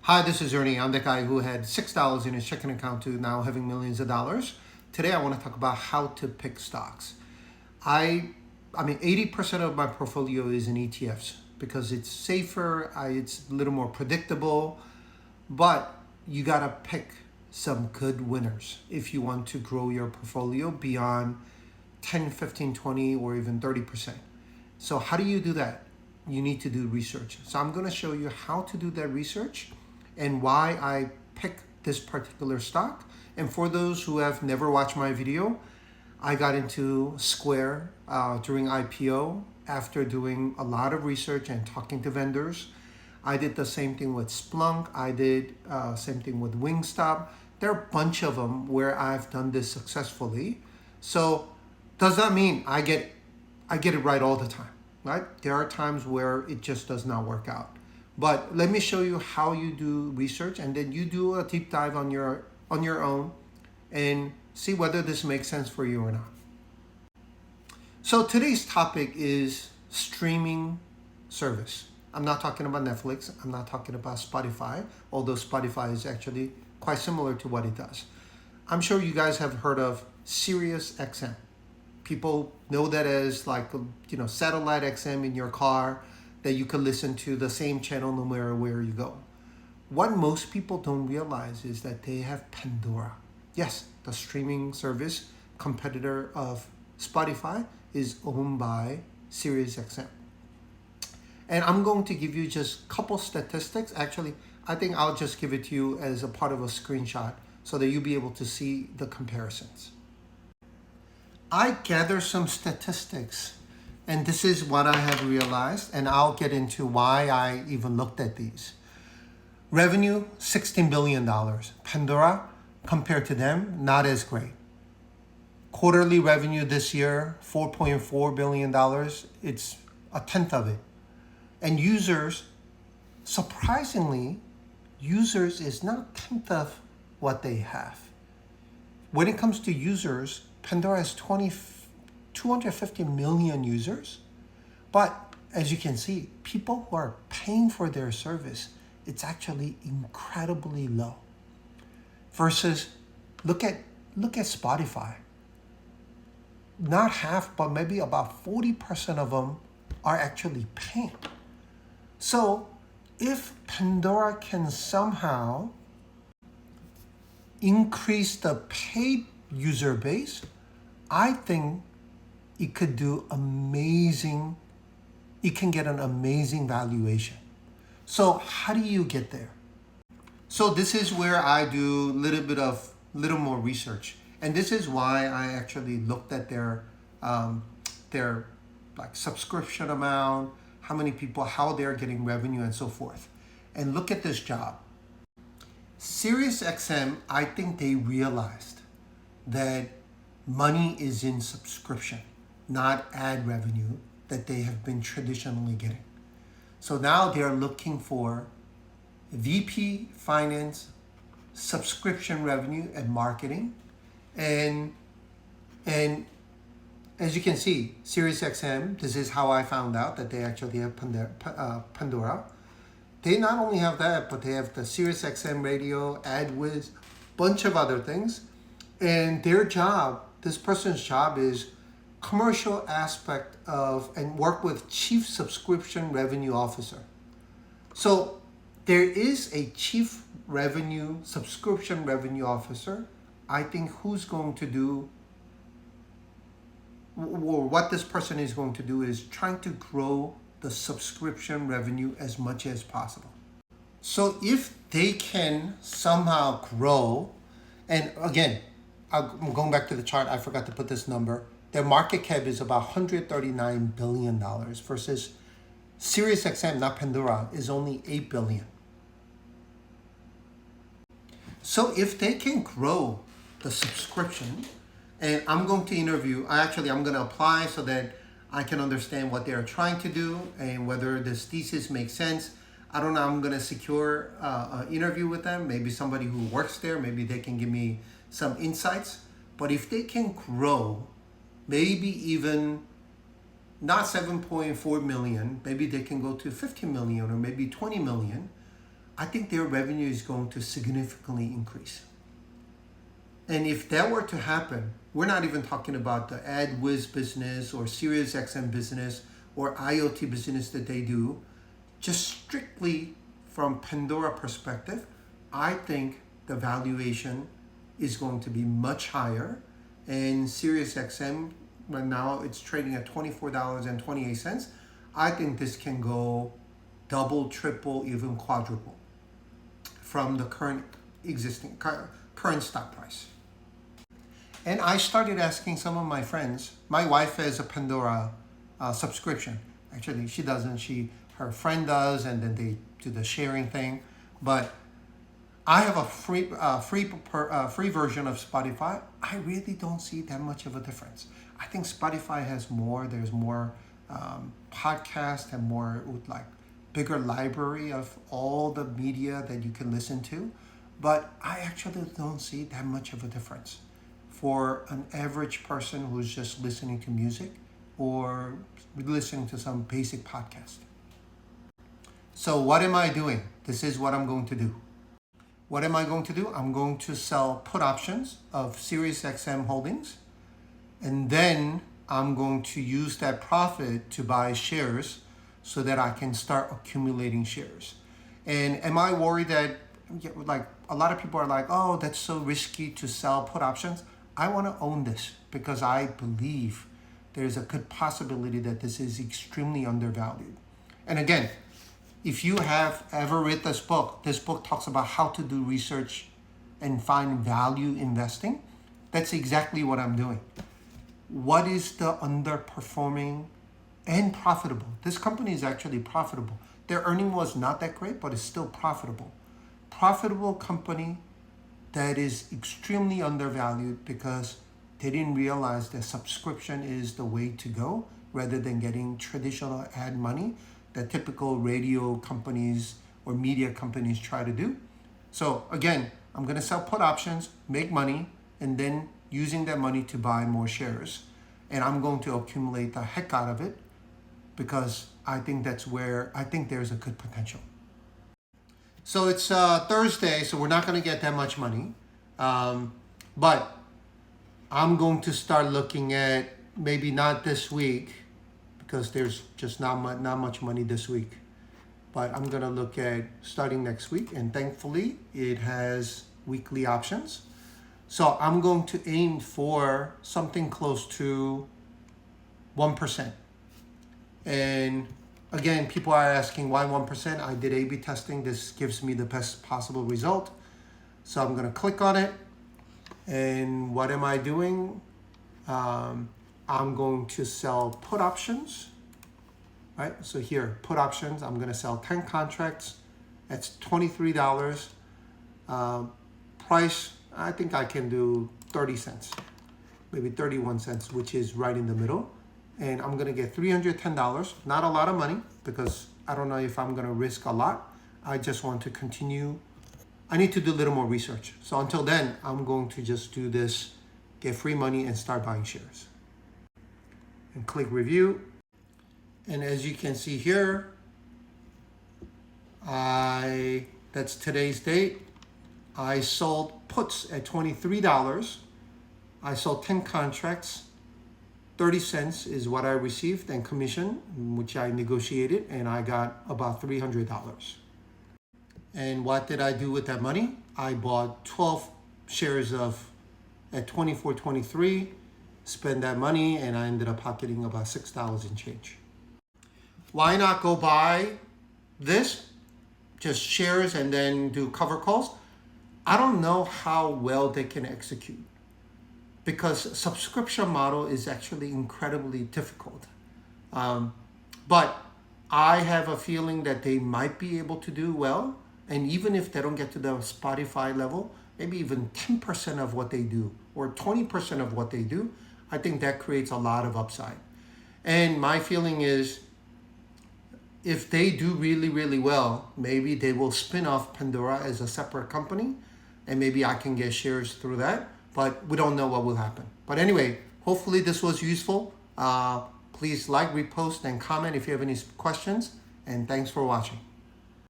Hi, this is Ernie. I'm the guy who had $6 in his checking account to now having millions of dollars. Today I want to talk about how to pick stocks. I mean 80% of my portfolio is in ETFs because it's safer, it's a little more predictable, but you got to pick some good winners if you want to grow your portfolio beyond 10, 15, 20, or even 30%. So how do you do that? You need to do research. So I'm going to show you how to do that research and why I pick this particular stock. And for those who have never watched my video, I got into Square during IPO after doing a lot of research and talking to vendors. I did the same thing with Splunk. I did same thing with Wingstop. There are a bunch of them where I've done this successfully. So does that mean I get it right all the time, right? There are times where it just does not work out. But let me show you how you do research, and then you do a deep dive on your own and see whether this makes sense for you or not. So today's topic is streaming service. I'm not talking about Netflix. I'm not talking about Spotify, although Spotify is actually quite similar to what it does. I'm sure you guys have heard of SiriusXM. People know that as satellite XM in your car that you can listen to the same channel no matter where you go. What most people don't realize is that they have Pandora. Yes, the streaming service competitor of Spotify is owned by SiriusXM. And I'm going to give you just a couple statistics. Actually, I think I'll just give it to you as a part of a screenshot so that you'll be able to see the comparisons. I gather some statistics, and this is what I have realized, and I'll get into why I even looked at these. Revenue, $16 billion. Pandora, compared to them, not as great. Quarterly revenue this year, $4.4 billion. It's a tenth of it. And users, surprisingly, users is not a tenth of what they have. When it comes to users, Pandora has 250 million users. But as you can see, people who are paying for their service, it's actually incredibly low. Versus, look at Spotify. Not half, but maybe about 40% of them are actually paying. So if Pandora can somehow increase the paid user base, I think it could do amazing. It can get an amazing valuation. So how do you get there? So this is where I do a little more research, and this is why I actually looked at their like subscription amount, how many people, how they're getting revenue, and so forth. And look at this job. SiriusXM, I think they realized that money is in subscription, not ad revenue that they have been traditionally getting. So now they're looking for VP finance, subscription revenue, and marketing. And as you can see, SiriusXM, this is how I found out that they actually have Pandora. They not only have that, but they have the SiriusXM radio, AdWiz, bunch of other things. And their job, this person's job, is commercial aspect of and work with chief subscription revenue officer. So there is a chief subscription revenue officer, I think, who's going to do, or what this person is going to do is trying to grow the subscription revenue as much as possible. So if they can somehow grow, and again, I'm going back to the chart, I forgot to put this number. Their market cap is about $139 billion versus SiriusXM, not Pandora, is only $8 billion. So if they can grow the subscription, and I'm going to interview, I'm going to apply so that I can understand what they're trying to do and whether this thesis makes sense. I don't know, I'm going to secure an interview with them, maybe somebody who works there, maybe they can give me some insights. But if they can grow, maybe even not 7.4 million, maybe they can go to 50 million or maybe 20 million. I think their revenue is going to significantly increase. And if that were to happen, we're not even talking about the AdWiz business or SiriusXM business or IoT business that they do. Just strictly from Pandora perspective, I think the valuation is going to be much higher. And SiriusXM, right now it's trading at $24.28. I think this can go double, triple, even quadruple from the current stock price. And I started asking some of my friends. My wife has a Pandora subscription. Actually, she doesn't. Her friend does, and then they do the sharing thing. But I have a free version of Spotify. I really don't see that much of a difference. I think Spotify has more. There's more podcasts and more like bigger library of all the media that you can listen to. But I actually don't see that much of a difference for an average person who's just listening to music or listening to some basic podcast. So what am I doing? This is what I'm going to do. What am I going to do? I'm going to sell put options of SiriusXM holdings, and then I'm going to use that profit to buy shares so that I can start accumulating shares. And am I worried that, like, a lot of people are like, oh, that's so risky to sell put options? I want to own this because I believe there's a good possibility that this is extremely undervalued. And again, if you have ever read this book talks about how to do research and find value investing. That's exactly what I'm doing. What is the underperforming and profitable? This company is actually profitable. Their earning was not that great, but it's still profitable. Profitable company that is extremely undervalued because they didn't realize that subscription is the way to go rather than getting traditional ad money that typical radio companies or media companies try to do. So again, I'm going to sell put options, make money, and then using that money to buy more shares. And I'm going to accumulate the heck out of it because I think that's where I think there's a good potential. So it's Thursday, so we're not going to get that much money. But I'm going to start looking at, maybe not this week because there's just not much money this week. But I'm going to look at starting next week. And thankfully, it has weekly options. So I'm going to aim for something close to 1%. And again, people are asking why 1%? I did A/B testing. This gives me the best possible result. So I'm going to click on it. And what am I doing? I'm going to sell put options. Right? So here, put options. I'm going to sell 10 contracts. That's $23. Price, I think I can do 30 cents, maybe 31 cents, which is right in the middle. And I'm going to get $310. Not a lot of money because I don't know if I'm going to risk a lot. I just want to continue. I need to do a little more research. So until then, I'm going to just do this, get free money and start buying shares. And click review. And as you can see here, that's today's date. I sold puts at $23. I sold 10 contracts. 30 cents is what I received and commission, which I negotiated, and I got about $300. And what did I do with that money? I bought 12 shares at $24.23, spent that money, and I ended up pocketing about $6 and change. Why not go buy this? Just shares and then do cover calls? I don't know how well they can execute because subscription model is actually incredibly difficult. But I have a feeling that they might be able to do well. And even if they don't get to the Spotify level, maybe even 10% of what they do or 20% of what they do, I think that creates a lot of upside. And my feeling is if they do really, really well, maybe they will spin off Pandora as a separate company and maybe I can get shares through that, but we don't know what will happen. But anyway, hopefully this was useful. Please like, repost, and comment if you have any questions, and thanks for watching.